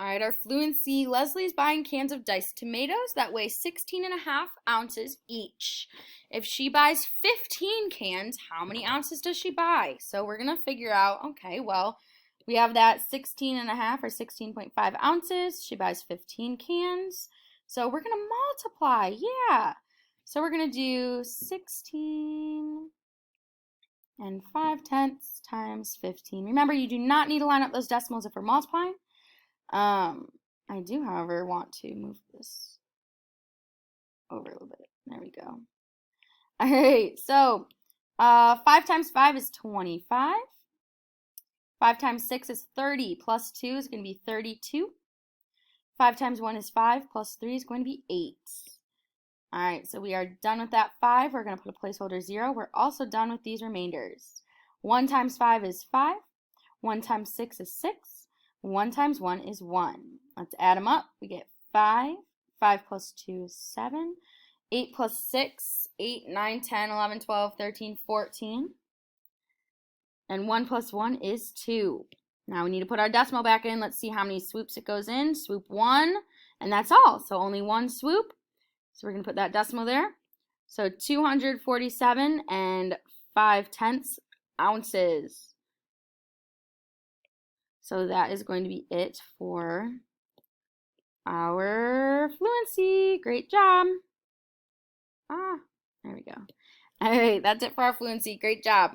All right, our fluency. Leslie's buying cans of diced tomatoes that weigh 16.5 ounces each. If she buys 15 cans, how many ounces does she buy? So we're going to figure out, okay, well, we have that 16.5 or 16.5 ounces. She buys 15 cans. So we're going to multiply, yeah. So we're going to do 16 and 5/10 times 15. Remember, you do not need to line up those decimals if we're multiplying. I do, however, want to move this over a little bit. There we go. All right, so 5 times 5 is 25. 5 times 6 is 30, plus 2 is going to be 32. 5 times 1 is 5, plus 3 is going to be 8. All right, so we are done with that 5. We're going to put a placeholder 0. We're also done with these remainders. 1 times 5 is 5. 1 times 6 is 6. 1 times 1 is 1. Let's add them up. We get 5. 5 plus 2 is 7. 8 plus 6, 8, 9, 10, 11, 12, 13, 14. And 1 plus 1 is 2. Now we need to put our decimal back in. Let's see how many swoops it goes in. Swoop 1, and that's all. So only one swoop. So we're going to put that decimal there. So 247 and 5/10 ounces. So that is going to be it for our fluency. Great job. There we go. All right, that's it for our fluency. Great job.